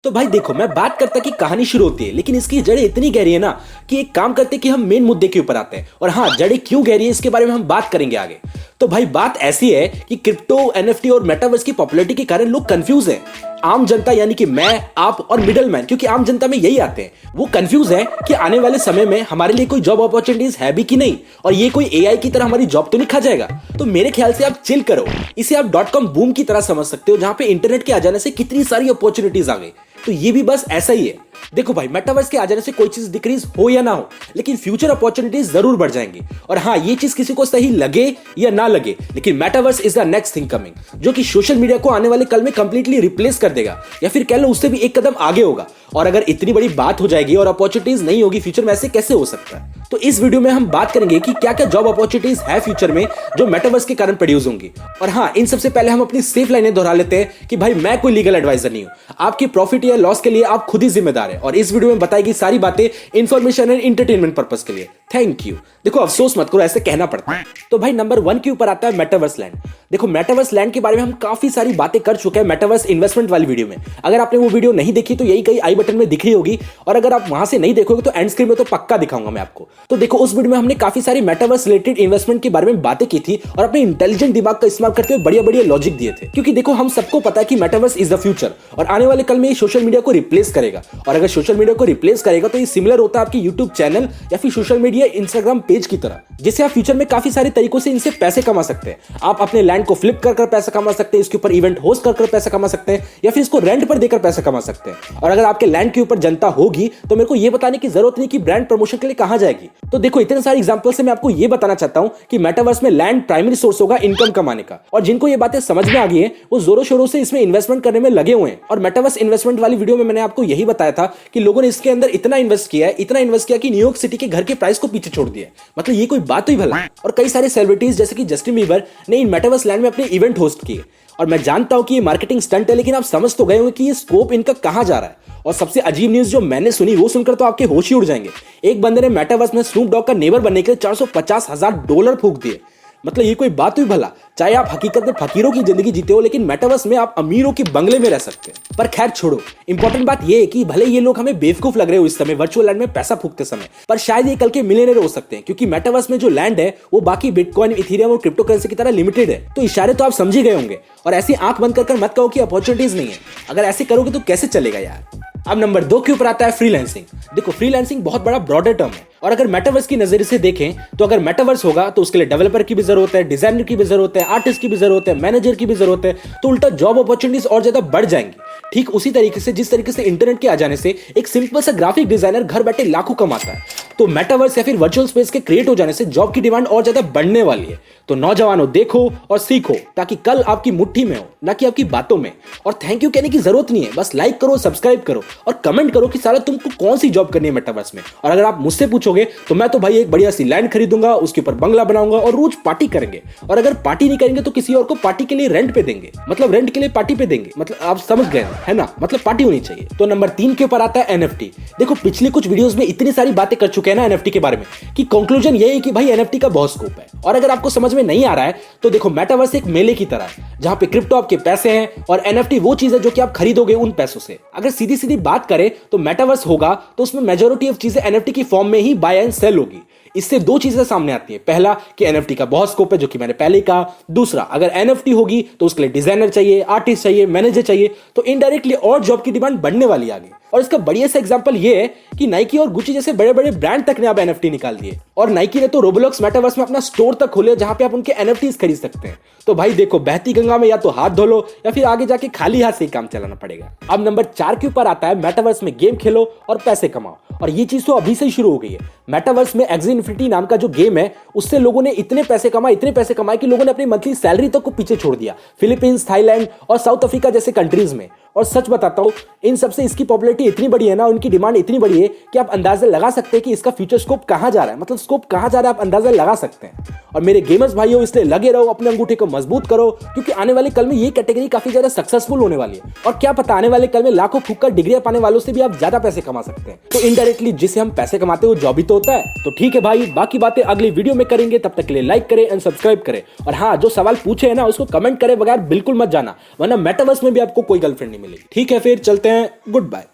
तो भाई देखो, मैं बात करता कि कहानी शुरू होती है, लेकिन इसकी जड़ें इतनी गहरी है ना कि एक काम करते कि हम मेन मुद्दे के ऊपर आते हैं। और हाँ, जड़ें क्यों गहरी है इसके बारे में हम बात करेंगे आगे। तो भाई बात ऐसी है कि क्रिप्टो, एनएफटी और मेटावर्स की पॉपुलैरिटी के कारण लोग कंफ्यूज हैं। आम जनता यानी कि मैं, आप और मिडलमैन, क्योंकि आम जनता में यही आते हैं, वो कंफ्यूज है कि आने वाले समय में हमारे लिए कोई जॉब अपॉर्चुनिटीज है भी कि नहीं, और ये कोई एआई की तरह हमारी जॉब तो नहीं खा जाएगा। तो मेरे ख्याल से आप चिल करो, इसे आप .com बूम की तरह समझ सकते हो, जहां पे इंटरनेट के आ जाने से कितनी सारी अपॉर्चुनिटीज आ गई। तो ये भी बस ऐसा ही है। देखो भाई, मेटावर्स के आ जाने से कोई चीज डिक्रीज हो या ना हो, लेकिन फ्यूचर अपॉर्चुनिटीज जरूर बढ़ जाएंगी। और हाँ, ये चीज किसी को सही लगे या ना लगे, लेकिन metaverse is the next thing coming, जो कि सोशल मीडिया को आने वाले कल में कंप्लीटली रिप्लेस कर देगा, या फिर कह लो उससे भी एक कदम आगे होगा। और अगर इतनी बड़ी बात हो जाएगी और अपॉर्चुनिटीज नहीं होगी फ्यूचर में, ऐसे कैसे हो सकता है? तो इस वीडियो में हम बात करेंगे कि क्या क्या जॉब अपॉर्चुनिटीज है फ्यूचर में जो मेटावर्स के कारण प्रोड्यूस होंगी। और हाँ, इन सबसे पहले हम अपनी सेफ लाइनें दोहरा लेते हैं कि भाई मैं कोई लीगल एडवाइजर नहीं हूं, आपकी प्रॉफिट या लॉस के लिए आप खुद ही जिम्मेदार है। और इस वीडियो में बताएगी सारी बातें इंफॉर्मेशन एंड एंटरटेनमेंट पर्पस के लिए। Thank you. देखो, अफसोस मत करो, ऐसे कहना पड़ता है। तो भाई नंबर 1 के ऊपर आता है मेटावर्स लैंड। देखो, मेटावर्स लैंड के बारे में हम काफी सारी बातें कर चुके हैं मेटावर्स इन्वेस्टमेंट वाली वीडियो में। अगर आपने वो वीडियो नहीं देखी तो यही कहीं आई बटन में दिख रही होगी, और अगर आप वहां से नहीं देखोगे तो एंड स्क्रीन में तो पक्का दिखाऊंगा मैं आपको। तो देखो, उस वीडियो में हमने काफी सारी मेटावर्स रिलेटेड इन्वेस्टमेंट के बारे में बातें की थी, और अपने इंटेलिजेंट दिमाग का इस्तेमाल करते हुए बढ़िया बढ़िया लॉजिक दिए थे। क्योंकि देखो, हम सबको पता है कि मेटावर्स इज द फ्यूचर, और आने वाले कल में ये सोशल मीडिया को रिप्लेस करेगा। और अगर सोशल मीडिया को रिप्लेस करेगा तो ये सिमिलर होता है आपकी यूट्यूब चैनल या फिर सोशल मीडिया इंस्टाग्राम पेज की तरह, जिससे आप फ्यूचर में काफी सारे तरीकों से इनसे पैसे कमा सकते हैं। आप अपने लैंड को फ्लिप कर पैसा कमा सकते हैं, इसके ऊपर इवेंट होस्ट कर पैसा कमा सकते हैं, या फिर इसको रेंट पर देकर पैसा कमा सकते हैं। और अगर आपके लैंड के ऊपर जनता होगी तो मेरे को यह बताने की जरूरत नहीं कि ब्रांड प्रमोशन के लिए कहां जाएगी। तो देखो, इतने सारे एग्जांपल से मैं आपको यह बताना चाहता हूं कि मेटावर्स में लैंड प्राइमरी सोर्स होगा इनकम कमाने का। और जिनको ये बातें समझ में आ गई है वो जोरों शोरों से इसमें इन्वेस्टमेंट करने में लगे हुए हैं। और मेटावर्स इन्वेस्टमेंट वाली वीडियो में मैंने आपको यही बताया था कि लोगों ने इसके अंदर इतना इन्वेस्ट किया है कि न्यूयॉर्क सिटी के घर के प्राइस को पीछे छोड़ दिया। मतलब ये कोई बात हुई भला? और कई सारे सेलिब्रिटीज जैसे कि जस्टिन बीबर ने इन मेटावर्स लैंड में अपने इवेंट होस्ट किए। और मैं जानता हूं कि ये मार्केटिंग स्टंट है, लेकिन आप समझ तो गए होंगे कि ये स्कोप इनका कहां जा रहा है। और सबसे अजीब न्यूज जो मैंने सुनी वो सुनकर तो आपके होश ही उड़ जाएंगे। एक बंदे ने मेटावर्स में स्नूप डॉग का नेबर बनने के लिए $450,000 फूंक दिए। मतलब ये कोई बात हुई भला? चाहे आप हकीकत में फकीरों की जिंदगी जीते हो, लेकिन मेटावर्स में आप अमीरों के बंगले में रह सकते हैं। पर खैर छोड़ो, इंपॉर्टेंट बात ये है कि भले ये लोग हमें बेवकूफ लग रहे हो इस समय वर्चुअल लैंड में पैसा फूकते समय, पर शायद ये कल के मिलियनेयर हो सकते हैं, क्योंकि मेटावर्स में जो लैंड है वो बाकी बिटकॉइन, इथेरियम और क्रिप्टो करेंसी की तरह लिमिटेड है। तो इशारे तो आप समझ ही गए होंगे। और ऐसी आंख बंद कर मत कहो कि अपॉर्चुनिटीज नहीं है। अगर ऐसे करोगे तो कैसे चलेगा यार। अब नंबर 2 के ऊपर आता है फ्रीलांसिंग। देखो, फ्रीलांसिंग बहुत बड़ा ब्रॉडर टर्म है, और अगर मेटावर्स की नजरिए से देखें तो अगर मेटावर्स होगा तो उसके लिए डेवलपर की भी जरूरत है, डिजाइनर की भी जरूरत है, आर्टिस्ट की भी जरूरत है, मैनेजर की भी जरूरत है। तो उल्टा जॉब अपॉर्चुनिटीज और ज्यादा बढ़ जाएंगी। ठीक उसी तरीके से जिस तरीके से इंटरनेट के आ जाने से एक सिंपल सा ग्राफिक डिजाइनर घर बैठे लाखों कमाता है, तो मेटावर्स या फिर वर्चुअल स्पेस के क्रिएट हो जाने से जॉब की डिमांड और ज्यादा बढ़ने वाली है। तो नौजवानों, देखो और सीखो, ताकि कल आपकी मुट्ठी में हो, ना कि आपकी बातों में। और थैंक यू कहने की जरूरत नहीं है, बस लाइक करो, सब्सक्राइब करो और कमेंट करो कि साला तुमको कौन सी जॉब करनी है मेटावर्स में। और अगर आप मुझसे पूछोगे तो मैं तो भाई एक बढ़िया सी लैंड खरीदूंगा, उसके ऊपर बंगला बनाऊंगा और रोज पार्टी करेंगे। और अगर पार्टी नहीं करेंगे तो किसी और को पार्टी के लिए रेंट पे देंगे, मतलब रेंट के लिए पार्टी पे देंगे। मतलब आप समझ गए है ना, मतलब पार्टी होनी चाहिए। तो नंबर 3 के ऊपर आता है एनएफटी। देखो, पिछली कुछ वीडियोस में इतनी सारी बातें कर चुके हैं ना एनएफटी के बारे में कि कंक्लूजन ये है कि भाई एनएफटी का बहुत स्कोप है। और अगर आपको समझ में नहीं आ रहा है तो देखो, मेटावर्स एक मेले की तरह है, जहां पे क्रिप्टो आपके पैसे हैं और एनएफटी वो चीज है जो कि आप खरीदोगे उन पैसों से। अगर सीधी सीधी बात करें तो मेटावर्स होगा तो उसमें मेजॉरिटी ऑफ चीजें एनएफटी की फॉर्म में ही बाय एंड सेल होगी। इससे 2 चीजें सामने आती है। पहला कि एनएफटी का बहुत स्कोप है, जो कि मैंने पहले ही कहा। दूसरा, अगर एनएफटी होगी तो उसके लिए डिजाइनर चाहिए, आर्टिस्ट चाहिए, मैनेजर चाहिए, तो इनडायरेक्टली और जॉब की डिमांड बढ़ने वाली है आगे। और इसका बढ़िया सा एग्जांपल ये है कि नाइकी और गुची जैसे बड़े बड़े ब्रांड तक ने अब एनएफटी निकाल दिए। और नाइकी ने तो रोब्लॉक्स मेटावर्स में अपना स्टोर तक खोले, जहां पे आप उनके एनएफटीज खरीद सकते हैं। तो भाई देखो, बहती गंगा में या तो हाथ धो लो या फिर आगे जाके खाली हाथ से काम चलाना पड़ेगा। अब नंबर 4 के ऊपर आता है मेटावर्स में गेम खेलो और पैसे कमाओ। और ये चीज तो अभी से ही शुरू हो गई है। मेटावर्स में एक्सी इन्फिनिटी नाम का जो गेम है, उससे लोगों ने इतने पैसे कमाए कि लोगों ने अपनी मंथली सैलरी तक को पीछे छोड़ दिया, फिलीपींस, थाईलैंड और साउथ अफ्रीका जैसे कंट्रीज में। और सच बताता हूं, इन सबसे इसकी पॉपुलैरिटी इतनी बड़ी है ना, उनकी डिमांड इतनी बड़ी है कि आप अंदाजा लगा सकते हैं कि इसका फ्यूचर स्कोप कहां जा रहा है। मतलब स्कोप कहां जा रहा है आप अंदाजा लगा सकते हैं। और मेरे गेमर्स भाइयों, इसलिए लगे रहो, अपने अंगूठे को मजबूत करो, क्योंकि आने वाले कल में ये कैटेगरी काफी ज्यादा सक्सेसफुल होने वाली है। और क्या पता, आने वाले कल में लाखों फूक कर डिग्रियां पाने वालों से भी आप ज्यादा पैसे कमा सकते हैं। तो इनडायरेक्टली जिसे हम पैसे कमाते हैं वो जॉब ही तो होता है। तो ठीक है भाई, बाकी बातें अगली वीडियो में करेंगे, तब तक के लिए लाइक करें एंड सब्सक्राइब करें। और हाँ, जो सवाल पूछे है ना उसको कमेंट करे बगैर बिल्कुल मत जाना, वरना मेटावर्स में भी आपको कोई गर्लफ्रेंड नहीं मिलेगी। ठीक है, फिर चलते हैं, good bye.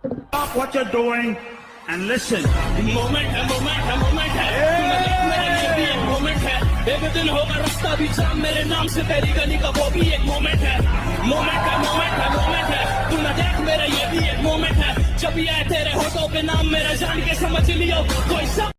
Stop what you're doing and listen. Moment है, मोमेंट है, मोमेंट है, मेरा ये भी एक मोमेंट है। एक दिन होगा रास्ता भी जाम मेरे नाम से, तेरी गली का वो भी एक मोमेंट है। मोमेंट है, मोमेंट है, मोमेंट है, तू ना देख मेरा ये भी एक मोमेंट है। जब ये तेरे होठों पे नाम मेरा जान के समझ लियो कोई सब